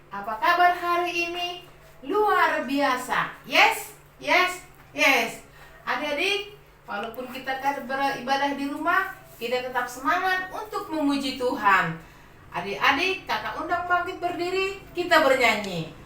Apa kabar hari ini? Luar biasa. Yes, yes, yes. Adik-adik, walaupun kita beribadah di rumah, kita tetap semangat untuk memuji Tuhan. Adik-adik, kakak undang bangkit berdiri, kita bernyanyi.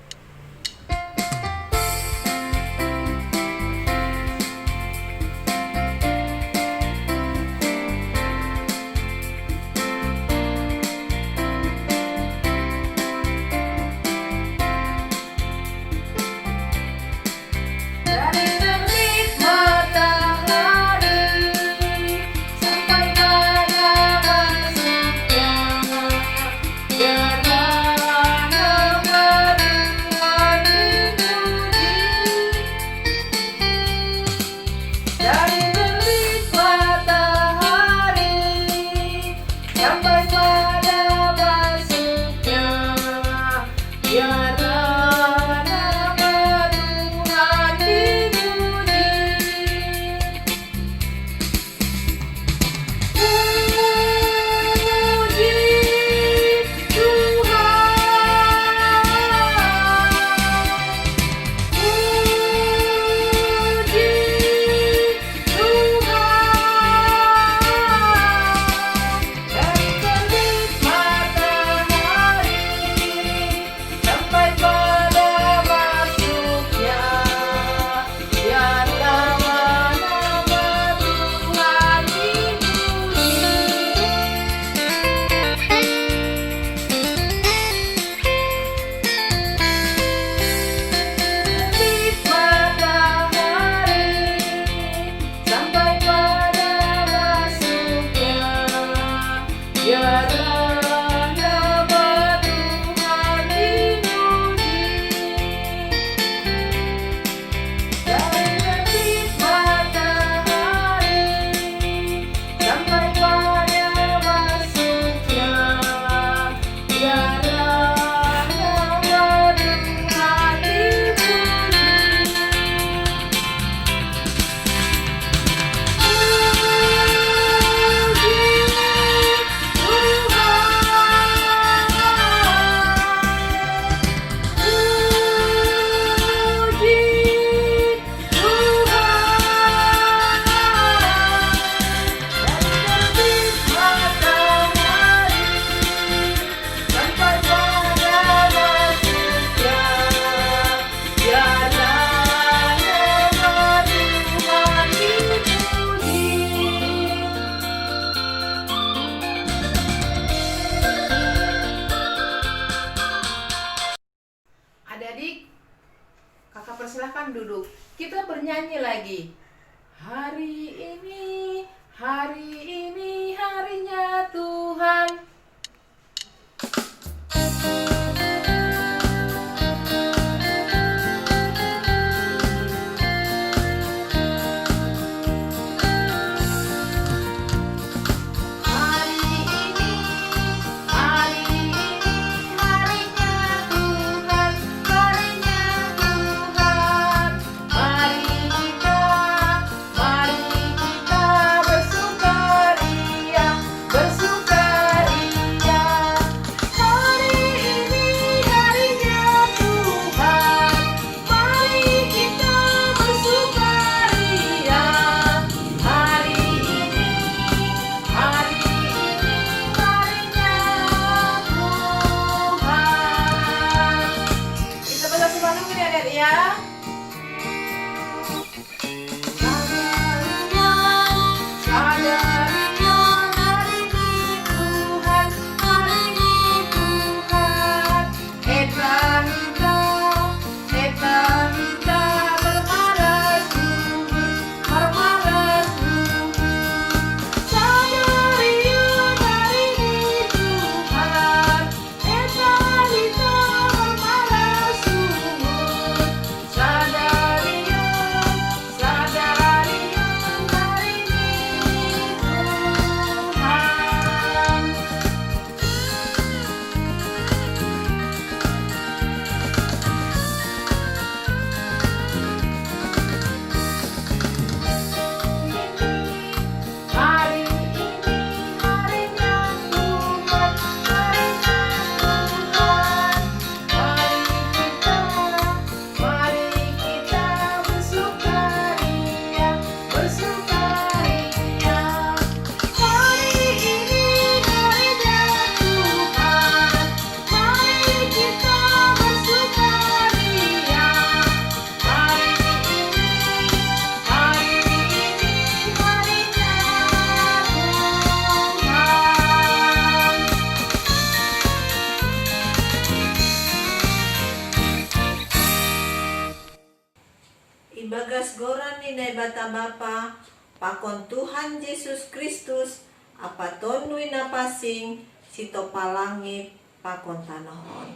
bata Bapa, pakon Tuhan Yesus Kristus, apa tonui napasing, sito palangit, pakon tanahon.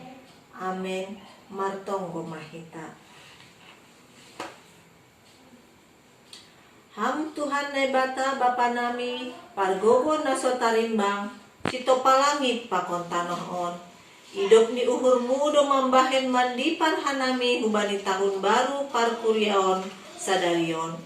Amin. Martonggo mahita. Ham Tuhan ne bata Bapa nami, pargogo naso tarimbang, sito palangit pakon tanahon. Hidup ni uhur mudo mambahen mandipan hanami hubani tahun baru parkuriaon sadarion.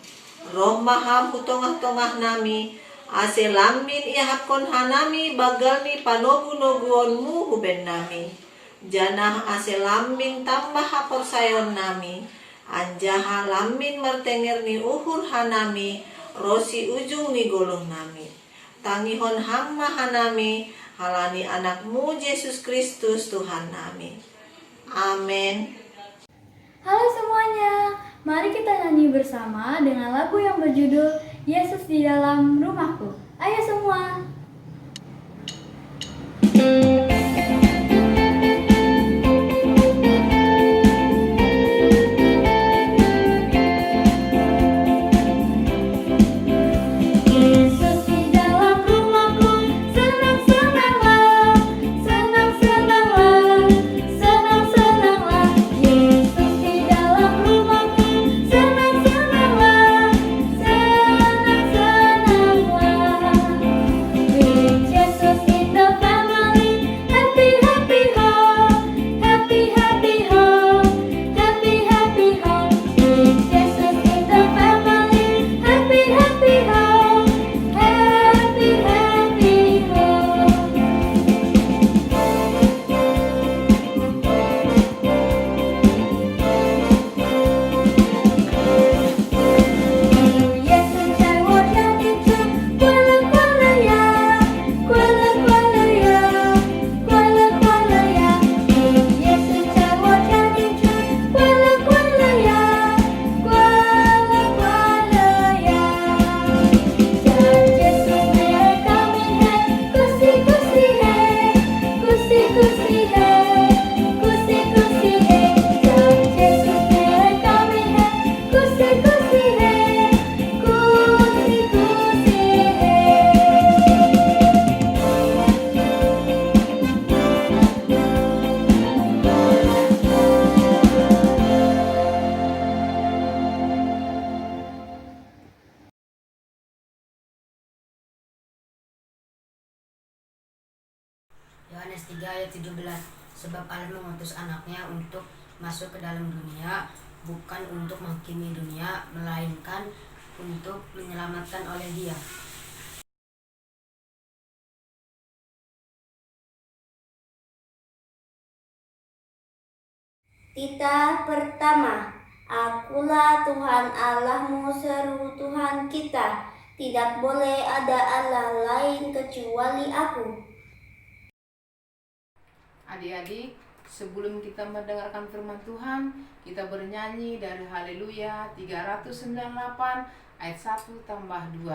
Roh maham hutongah-tongah nami, ase lamin ihapkon hanami bagalni panogu-noguonmu huben nami. Janah ase lambing tambah hapor sayon nami, anjaha lamin mertenger ni uhur hanami, rosi ujung ni golong nami. Tangihon hamma hanami, halani anakmu Yesus Kristus Tuhan nami. Amin. Halo semuanya, mari kita nyanyi bersama dengan lagu yang berjudul Yesus di dalam rumahku. Ayo semua. Yohanes 3 ayat 17. Sebab Allah mengutus anaknya untuk masuk ke dalam dunia, bukan untuk menghakimi dunia, melainkan untuk menyelamatkan oleh Dia. Titah pertama, Akulah Tuhan Allahmu seru Tuhan kita, tidak boleh ada Allah lain kecuali Aku. Adik-adik, sebelum kita mendengarkan firman Tuhan, kita bernyanyi dari Haleluya 398 ayat 1 tambah 2.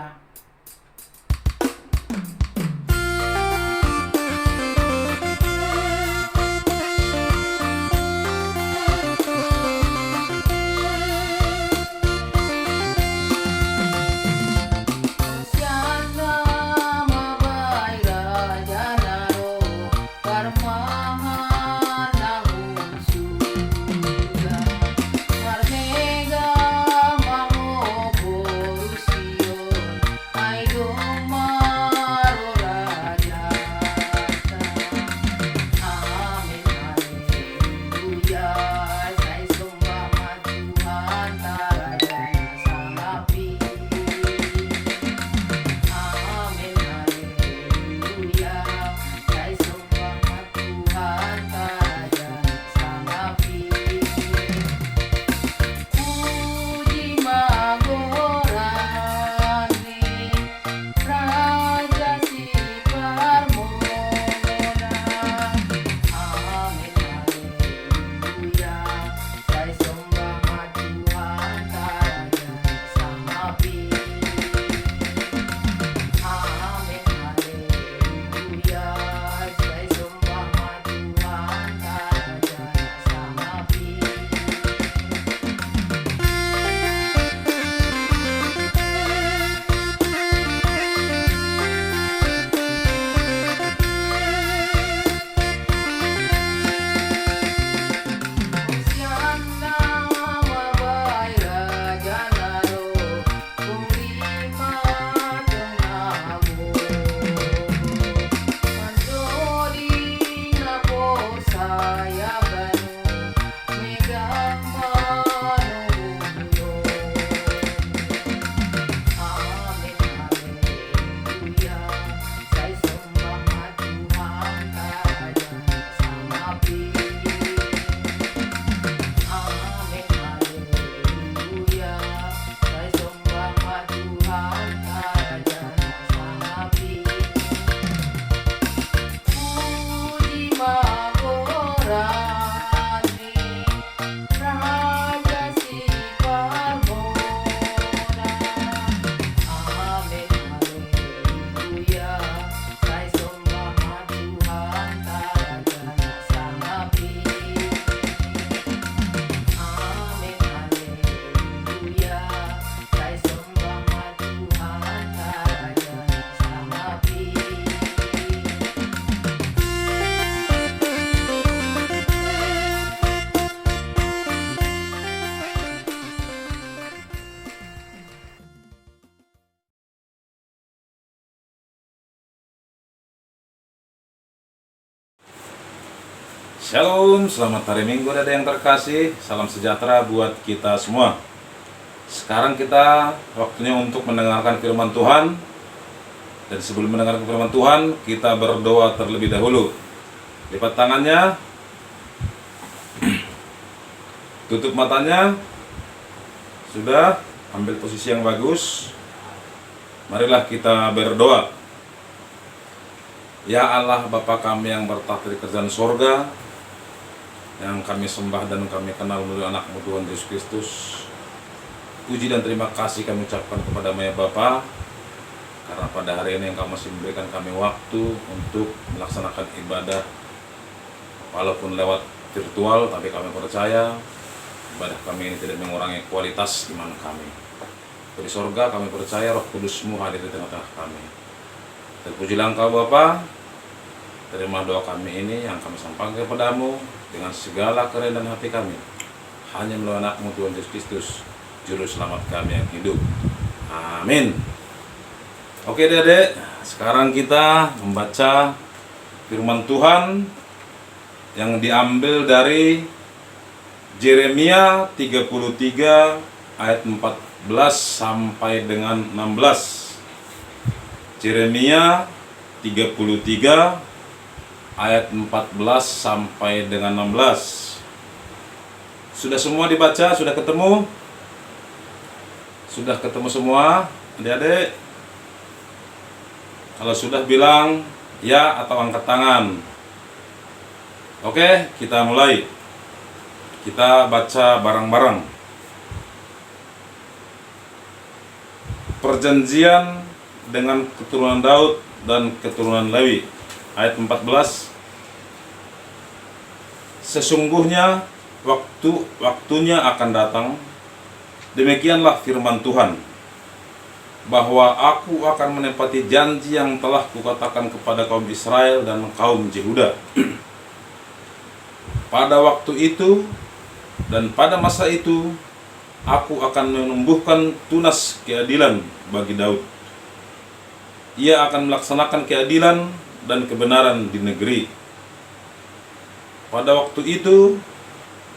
Shalom, selamat hari Minggu Dada yang terkasih. Salam sejahtera buat kita semua. Sekarang kita waktunya untuk mendengarkan firman Tuhan. Dan sebelum mendengarkan firman Tuhan, kita berdoa terlebih dahulu. Lipat tangannya, tutup matanya. Sudah, ambil posisi yang bagus. Marilah kita berdoa. Ya Allah, Bapa kami yang bertahta di kerajaan sorga, yang kami sembah dan kami kenal melalui anak-Mu Tuhan Yesus Kristus. Puji dan terima kasih kami ucapkan kepada-Mu ya Bapa, karena pada hari ini Engkau masih memberikan kami waktu untuk melaksanakan ibadah, walaupun lewat virtual, tapi kami percaya ibadah kami ini tidak mengurangi kualitas iman kami. Di sorga kami percaya Roh Kudus-Mu hadir di tengah-tengah kami. Terpujilah Engkau Bapa, terima doa kami ini yang kami sampaikan kepada-Mu dengan segala kerendahan hati kami, hanya melalui anak-Mu Tuhan Yesus Kristus, Juru Selamat kami yang hidup. Amin. Oke Dek, sekarang kita membaca firman Tuhan yang diambil dari Yeremia 33 ayat 14 sampai dengan 16. Yeremia 33 ayat 14 sampai dengan 16. Sudah semua dibaca? Sudah ketemu? Sudah ketemu semua adik-adik? Kalau sudah bilang ya atau angkat tangan. Oke, kita mulai. Kita baca bareng-bareng. Perjanjian dengan keturunan Daud dan keturunan Lewi. Ayat 14. Sesungguhnya waktunya akan datang, demikianlah firman Tuhan, bahwa aku akan menepati janji yang telah kukatakan kepada kaum Israel dan kaum Yehuda. Pada waktu itu dan pada masa itu, aku akan menumbuhkan tunas keadilan bagi Daud. Ia akan melaksanakan keadilan dan kebenaran di negeri. Pada waktu itu,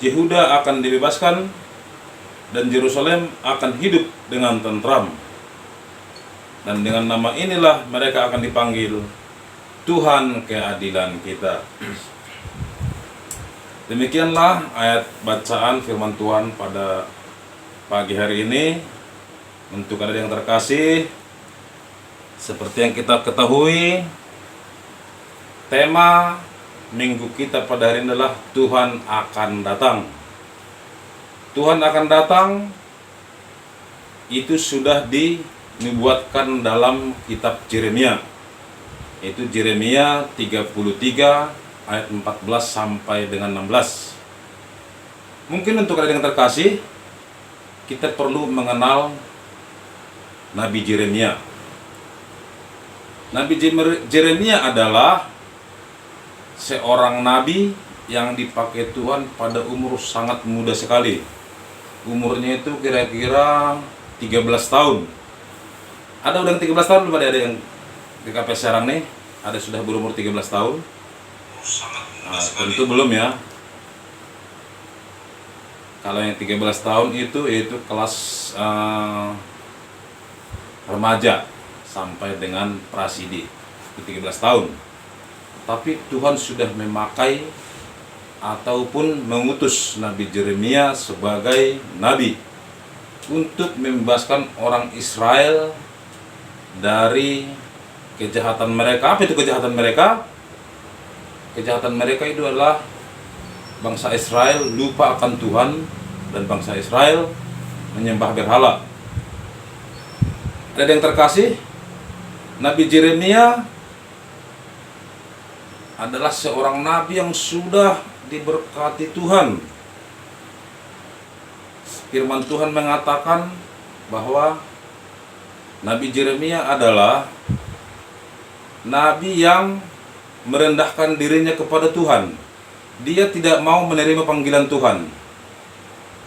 Yehuda akan dibebaskan dan Yerusalem akan hidup dengan tentram. Dan dengan nama inilah mereka akan dipanggil Tuhan keadilan kita. Demikianlah ayat bacaan firman Tuhan pada pagi hari ini. Untuk adik yang terkasih, seperti yang kita ketahui, tema minggu kita pada hari ini adalah Tuhan akan datang. Tuhan akan datang itu sudah dinubuatkan dalam kitab Yeremia. Itu Yeremia 33 ayat 14 sampai dengan 16. Mungkin untuk adik yang terkasih, kita perlu mengenal Nabi Yeremia. Nabi Yeremia adalah seorang nabi yang dipakai Tuhan pada umur sangat muda sekali. Umurnya itu kira-kira 13 tahun. Ada udah 13 tahun belum ada yang di KP Serang nih? Ada sudah berumur 13 tahun? Nah, tentu belum ya. Kalau yang 13 tahun itu kelas remaja sampai dengan prasidi. Itu 13 tahun. Tapi Tuhan sudah memakai ataupun mengutus Nabi Yeremia sebagai nabi untuk membebaskan orang Israel dari kejahatan mereka. Apa itu kejahatan mereka? Kejahatan mereka itu adalah bangsa Israel lupa akan Tuhan dan bangsa Israel menyembah berhala. Ada yang terkasih, Nabi Yeremia adalah seorang nabi yang sudah diberkati Tuhan. Firman Tuhan mengatakan bahwa Nabi Yeremia adalah nabi yang merendahkan dirinya kepada Tuhan. Dia tidak mau menerima panggilan Tuhan.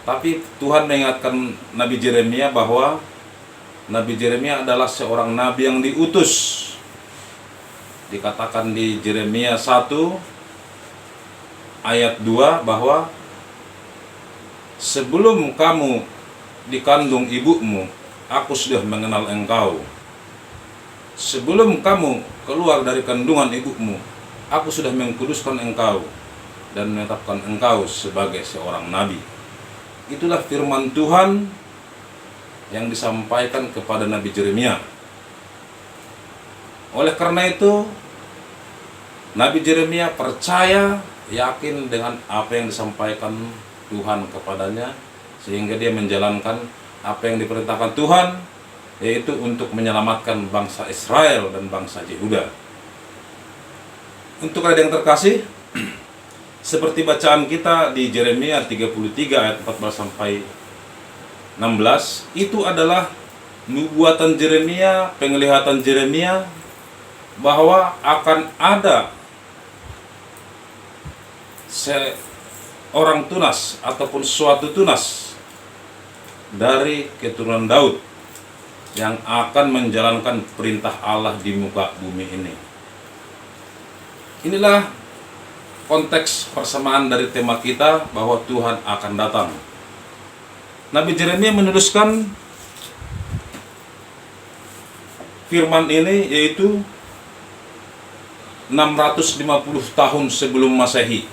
Tapi Tuhan mengingatkan Nabi Yeremia bahwa Nabi Yeremia adalah seorang nabi yang diutus. Dikatakan di Yeremia 1 ayat 2 bahwa sebelum kamu dikandung ibumu, aku sudah mengenal engkau. Sebelum kamu keluar dari kandungan ibumu, aku sudah mengkuduskan engkau dan menetapkan engkau sebagai seorang nabi. Itulah firman Tuhan yang disampaikan kepada Nabi Yeremia. Oleh karena itu, Nabi Yeremia percaya, yakin dengan apa yang disampaikan Tuhan kepadanya, sehingga dia menjalankan apa yang diperintahkan Tuhan, yaitu untuk menyelamatkan bangsa Israel dan bangsa Yehuda. Untuk ada yang terkasih, seperti bacaan kita di Yeremia 33 ayat 14 sampai 16, itu adalah nubuatan Yeremia, penglihatan Yeremia bahwa akan ada seorang tunas ataupun suatu tunas dari keturunan Daud yang akan menjalankan perintah Allah di muka bumi ini. Inilah konteks persamaan dari tema kita bahwa Tuhan akan datang. Nabi Yeremia menuliskan firman ini yaitu 650 tahun sebelum Masehi.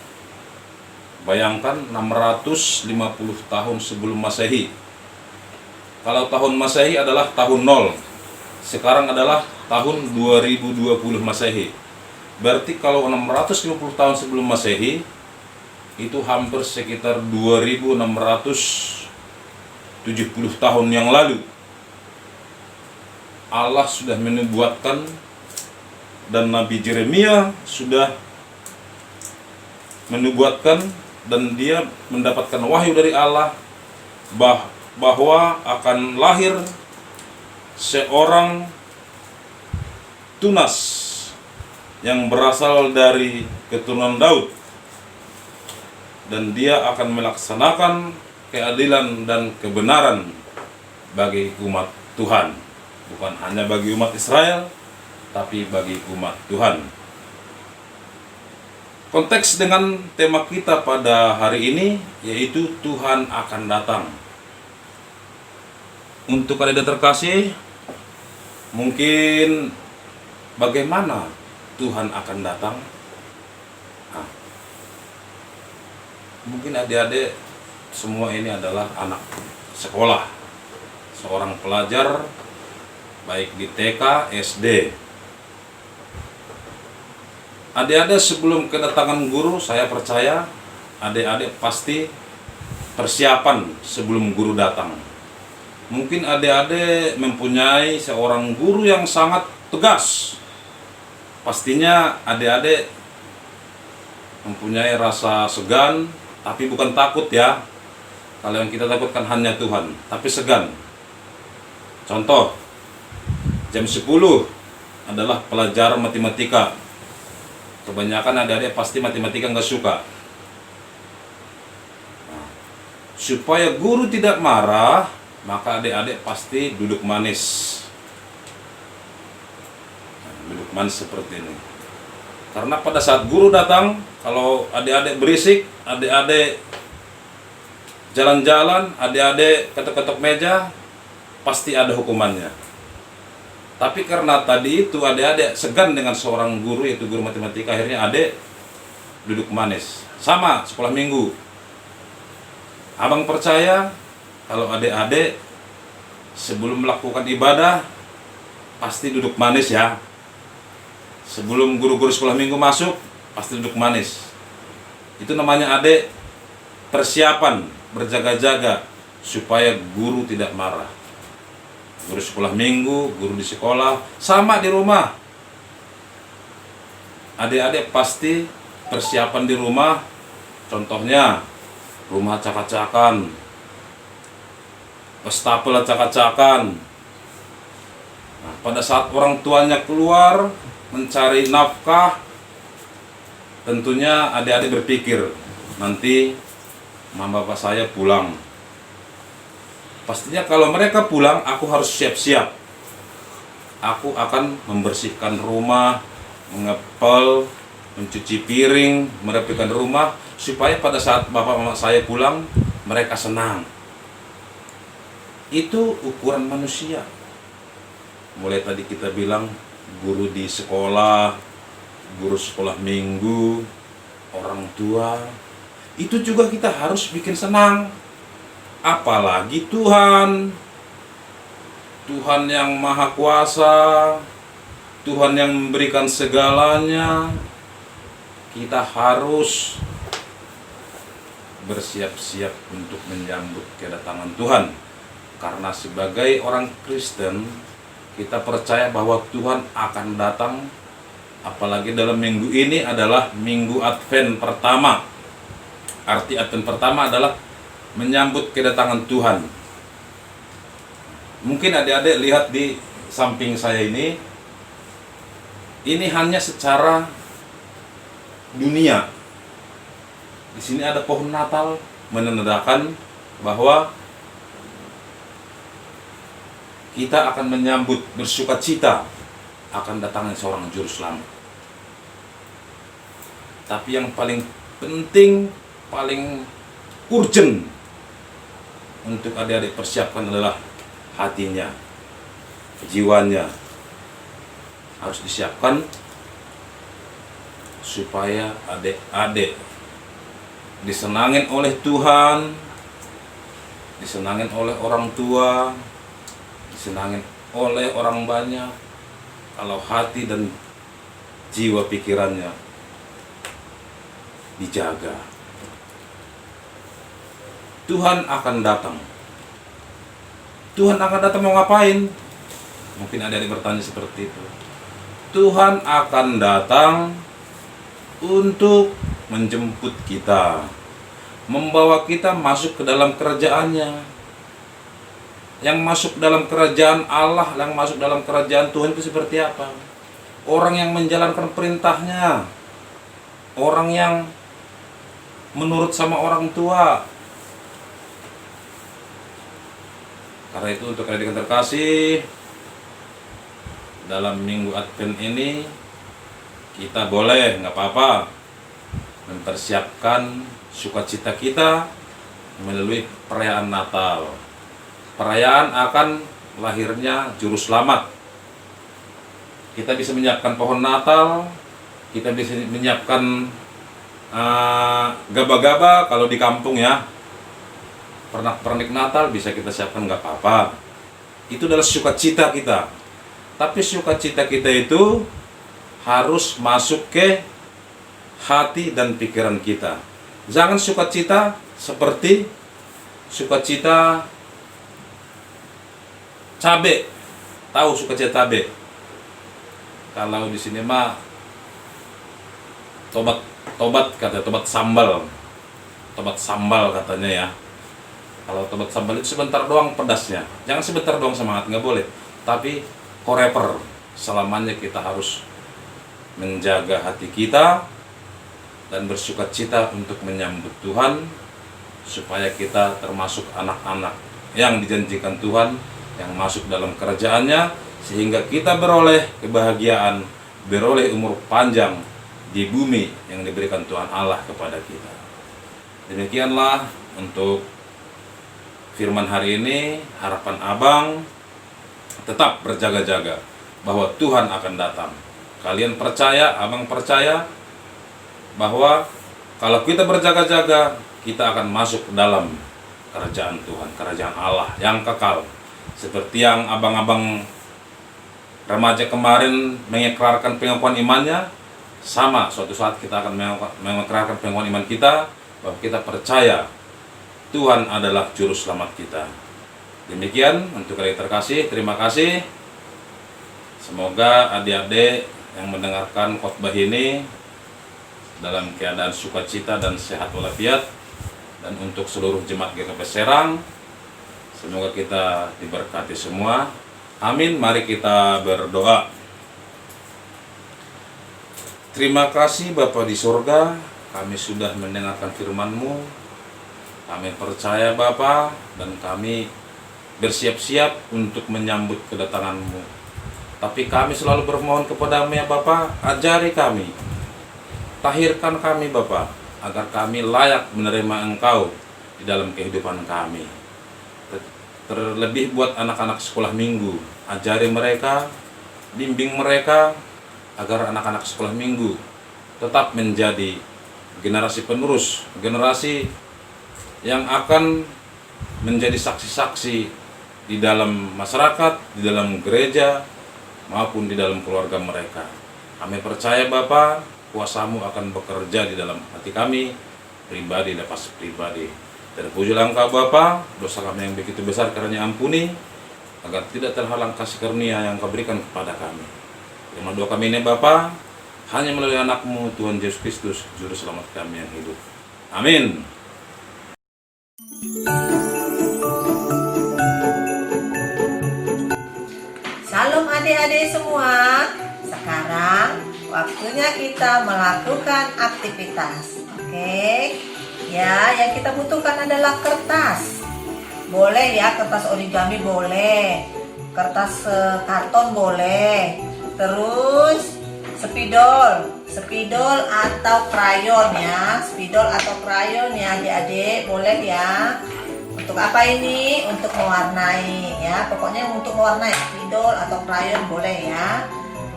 Bayangkan 650 tahun sebelum Masehi. Kalau tahun Masehi adalah tahun 0. Sekarang adalah tahun 2020 Masehi. Berarti kalau 650 tahun sebelum Masehi itu hampir sekitar 2670 tahun yang lalu Allah sudah menubuatkan dan Nabi Yeremia sudah menubuatkan dan dia mendapatkan wahyu dari Allah bahwa akan lahir seorang tunas yang berasal dari keturunan Daud dan dia akan melaksanakan keadilan dan kebenaran bagi umat Tuhan, bukan hanya bagi umat Israel tapi bagi umat Tuhan. Konteks dengan tema kita pada hari ini yaitu Tuhan akan datang. Untuk adik terkasih, mungkin bagaimana Tuhan akan datang? Nah, mungkin adik-adik semua ini adalah anak sekolah, seorang pelajar baik di TK, SD. Adik-adik sebelum kedatangan guru, saya percaya adik-adik pasti persiapan sebelum guru datang. Mungkin adik-adik mempunyai seorang guru yang sangat tegas. Pastinya adik-adik mempunyai rasa segan, tapi bukan takut ya. Kalau yang kita takutkan hanya Tuhan, tapi segan. Contoh, jam 10 adalah pelajaran matematika. Kebanyakan adik-adik pasti matematika nggak suka. Nah, supaya guru tidak marah, maka adik-adik pasti duduk manis. Nah, duduk manis seperti ini. Karena pada saat guru datang, kalau adik-adik berisik, adik-adik jalan-jalan, adik-adik ketok-ketok meja, pasti ada hukumannya. Tapi karena tadi itu adik-adik segan dengan seorang guru, yaitu guru matematika, akhirnya adik duduk manis. Sama sekolah minggu. Abang percaya kalau adik-adik sebelum melakukan ibadah pasti duduk manis ya. Sebelum guru-guru sekolah minggu masuk pasti duduk manis. Itu namanya adik persiapan, berjaga-jaga supaya guru tidak marah. Guru sekolah minggu, guru di sekolah, sama di rumah. Adik-adik pasti persiapan di rumah. Contohnya, rumah acak-acakan, wastafel acak-acakan. Nah, pada saat orang tuanya keluar mencari nafkah, tentunya adik-adik berpikir, nanti mama bapak saya pulang. Pastinya kalau mereka pulang, aku harus siap-siap. Aku akan membersihkan rumah, mengepel, mencuci piring, merapikan rumah, supaya pada saat bapak mama saya pulang, mereka senang. Itu ukuran manusia. Mulai tadi kita bilang, guru di sekolah, guru sekolah minggu, orang tua, itu juga kita harus bikin senang. Apalagi Tuhan yang maha kuasa, Tuhan yang memberikan segalanya. Kita harus bersiap-siap untuk menyambut kedatangan Tuhan. Karena sebagai orang Kristen, kita percaya bahwa Tuhan akan datang. Apalagi dalam minggu ini adalah minggu Advent pertama. Arti Advent pertama adalah menyambut kedatangan Tuhan. Mungkin adik-adik lihat di samping saya ini hanya secara dunia. Di sini ada pohon Natal menandakan bahwa kita akan menyambut bersukacita akan datangnya seorang juru selamat. Tapi yang paling penting, paling urgent untuk adik-adik persiapkan adalah hatinya, jiwanya harus disiapkan supaya adik-adik disenangin oleh Tuhan, disenangin oleh orang tua, disenangin oleh orang banyak. Kalau hati dan jiwa pikirannya dijaga, Tuhan akan datang. Tuhan akan datang mau ngapain? Mungkin adik-adik bertanya seperti itu. Tuhan akan datang untuk menjemput kita, membawa kita masuk ke dalam kerajaannya. Yang masuk dalam kerajaan Allah, yang masuk dalam kerajaan Tuhan itu seperti apa? Orang yang menjalankan perintahnya, orang yang menurut sama orang tua. Karena itu untuk adik yang terkasih, dalam minggu Advent ini kita boleh, nggak apa-apa, mempersiapkan sukacita kita melalui perayaan Natal. Perayaan akan lahirnya Juru Selamat. Kita bisa menyiapkan pohon Natal, kita bisa menyiapkan gaba-gaba kalau di kampung ya. Pernak-pernik Natal bisa kita siapkan, nggak apa-apa. Itu adalah sukacita kita. Tapi sukacita kita itu harus masuk ke hati dan pikiran kita. Jangan sukacita seperti sukacita cabe. Tahu sukacita cabe? Kalau di sini mah tobat katanya, tobat sambal katanya ya. Kalau tobat sambal itu sebentar doang pedasnya, jangan sebentar doang semangat, nggak boleh. Tapi forever, selamanya kita harus menjaga hati kita dan bersukacita untuk menyambut Tuhan, supaya kita termasuk anak-anak yang dijanjikan Tuhan, yang masuk dalam kerajaannya, sehingga kita beroleh kebahagiaan, beroleh umur panjang di bumi yang diberikan Tuhan Allah kepada kita. Demikianlah untuk firman hari ini. Harapan abang tetap berjaga-jaga bahwa Tuhan akan datang. Kalian percaya, abang percaya bahwa kalau kita berjaga-jaga, kita akan masuk dalam kerajaan Tuhan, kerajaan Allah yang kekal. Seperti yang abang-abang remaja kemarin mengikrarkan pengakuan imannya, sama suatu saat kita akan mengikrarkan pengakuan iman kita bahwa kita percaya Tuhan adalah juru selamat kita. Demikian untuk adik terkasih, terima kasih. Semoga adik-adik yang mendengarkan khotbah ini dalam keadaan sukacita dan sehat walafiat. Dan untuk seluruh jemaat GKP Serang, semoga kita diberkati semua. Amin. Mari kita berdoa. Terima kasih Bapa di surga, kami sudah mendengarkan firman-Mu. Kami percaya Bapa, dan kami bersiap-siap untuk menyambut kedatangan-Mu. Tapi kami selalu bermohon kepada-Mu ya Bapa, ajari kami tahirkan kami Bapa, agar kami layak menerima Engkau di dalam kehidupan kami. Terlebih buat anak-anak sekolah minggu, ajari mereka, bimbing mereka, agar anak-anak sekolah minggu tetap menjadi generasi penerus, generasi yang akan menjadi saksi-saksi di dalam masyarakat, di dalam gereja, maupun di dalam keluarga mereka. Kami percaya Bapa, kuasa-Mu akan bekerja di dalam hati kami, pribadi lepas pribadi. Terpujilah Engkau Bapa, dosa kami yang begitu besar karena ampuni, agar tidak terhalang kasih karunia yang Kau berikan kepada kami. Terima doa kami ini Bapa, hanya melalui anak-Mu Tuhan Yesus Kristus, Juru Selamat kami yang hidup. Amin. Salam adik-adik semua. Sekarang waktunya kita melakukan aktivitas. Oke. Ya, yang kita butuhkan adalah kertas. Boleh ya, kertas origami boleh. Kertas karton boleh. Terus spidol atau krayon ya. Spidol atau krayon ya adik-adik, boleh ya. Untuk apa ini? Untuk mewarnai ya. Pokoknya untuk mewarnai, spidol atau krayon boleh ya.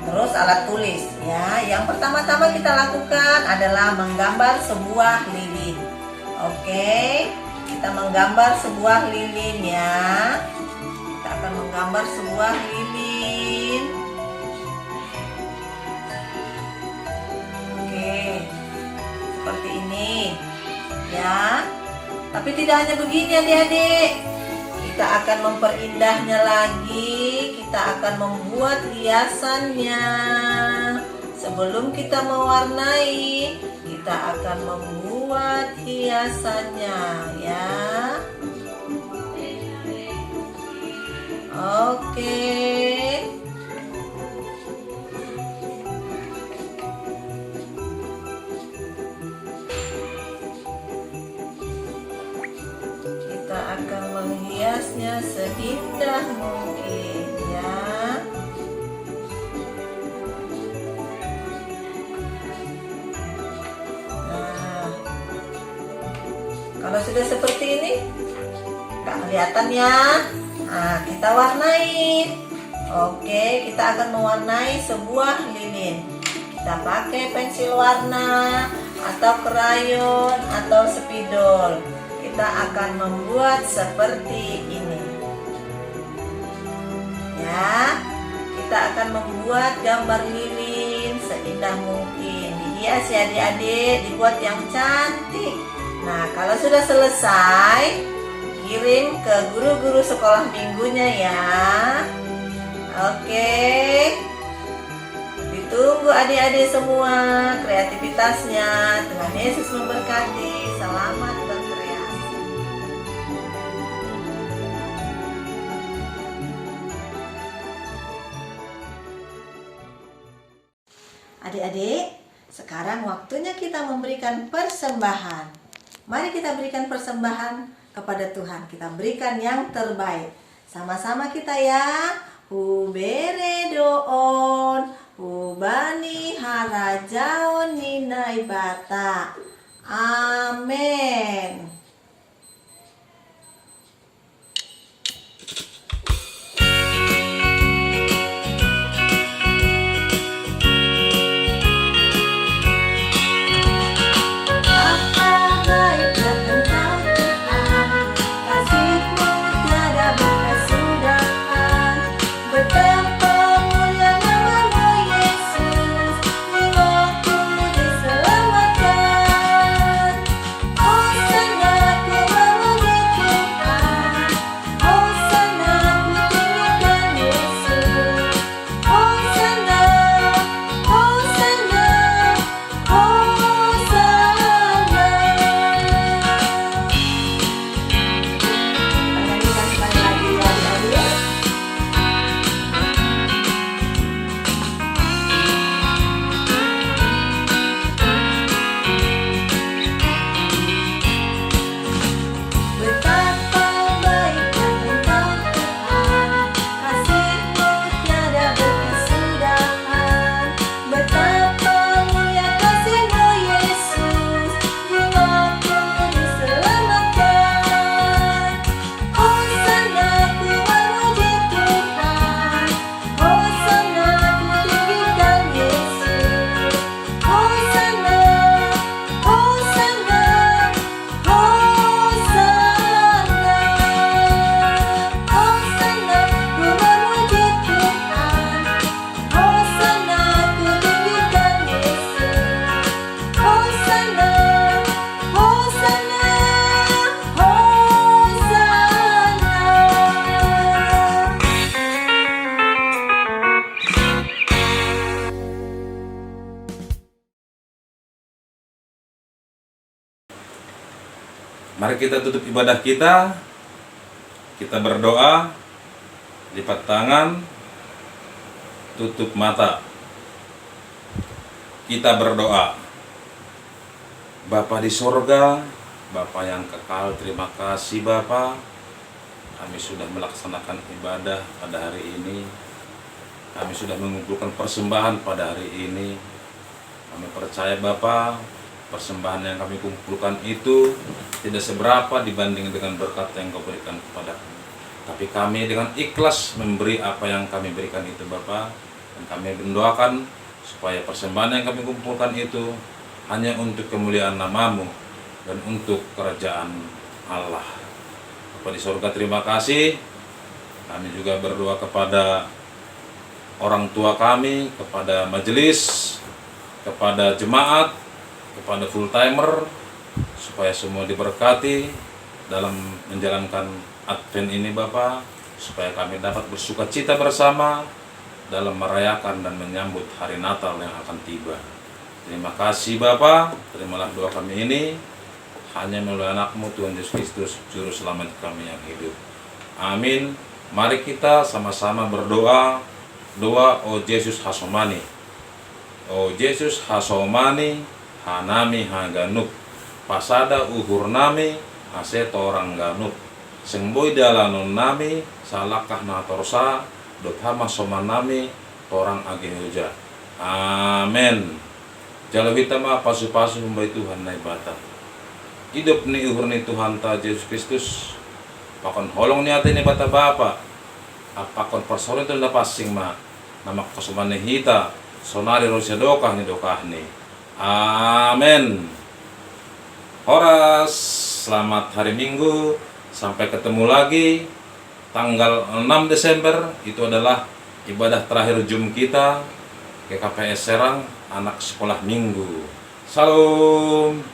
Terus alat tulis ya. Yang pertama-tama kita lakukan adalah menggambar sebuah lilin. Oke, kita menggambar sebuah lilin ya. Kita akan menggambar sebuah lilin. Oke, seperti ini ya. Tapi tidak hanya begini adik-adik, kita akan memperindahnya lagi. Kita akan membuat hiasannya. Sebelum kita mewarnai, kita akan membuat hiasannya ya. Oke. Kita akan menghiasnya seindah mungkin ya. Kalau sudah seperti ini, nggak kelihatan ya. Nah, kita warnai. Oke, kita akan mewarnai sebuah lilin. Kita pakai pensil warna, atau krayon, atau spidol. Kita akan membuat seperti ini. Ya, kita akan membuat gambar lilin seindah mungkin. Dihias ya adik-adik, dibuat yang cantik. Nah, kalau sudah selesai, kirim ke guru-guru sekolah minggunya ya. Oke. Ditunggu adik-adik semua kreativitasnya. Tuhan Yesus memberkati. Selamat berkreasi. Adik-adik, sekarang waktunya kita memberikan persembahan. Mari kita berikan persembahan kepada Tuhan. Kita berikan yang terbaik. Sama-sama kita ya. Hubere doon, hubani harajaon ninai bata. Amin. Selamatkan, oh Sana Mari kita tutup ibadah kita. Kita berdoa, lipat tangan, tutup mata. Kita berdoa. Bapa di sorga, Bapa yang kekal, terima kasih Bapa. Kami sudah melaksanakan ibadah pada hari ini. Kami sudah mengumpulkan persembahan pada hari ini. Kami percaya Bapa, persembahan yang kami kumpulkan itu tidak seberapa dibanding dengan berkat yang Kau berikan kepada kami. Tapi kami dengan ikhlas memberi apa yang kami berikan itu Bapa. Dan kami mendoakan supaya persembahan yang kami kumpulkan itu hanya untuk kemuliaan nama-Mu dan untuk kerajaan Allah. Bapa di surga, terima kasih. Kami juga berdoa kepada orang tua kami, kepada majelis, kepada jemaat, kepada full timer, supaya semua diberkati dalam menjalankan Advent ini Bapa, supaya kami dapat bersuka cita bersama dalam merayakan dan menyambut hari Natal yang akan tiba. Terima kasih Bapa, terimalah doa kami ini hanya melalui anak-Mu Tuhan Yesus Kristus, Juru Selamat kami yang hidup. Amin. Mari kita sama-sama berdoa, doa O Yesus Hasomani. O Yesus Hasomani, hanami haganuk, pasada uhur nami, haseto orang ganuk, sengboy dalanon nami, salakah na torsa, dothama soman nami, torang agehuja. Amin. Jalawitama pasu-pasu humbai Tuhan na ibata. Hidup ni uhur ni Tuhan ta Yesus Kristus, pakon holong ni atin ni bata Bapa, apakon persoalan itu napasing ma, namak kosuman ni hita, sonari rosya dokah ni dokah ni. Amin. Horas, selamat hari Minggu. Sampai ketemu lagi tanggal 6 Desember. Itu adalah ibadah terakhir Jum kita GKPS Serang, anak sekolah minggu. Salam.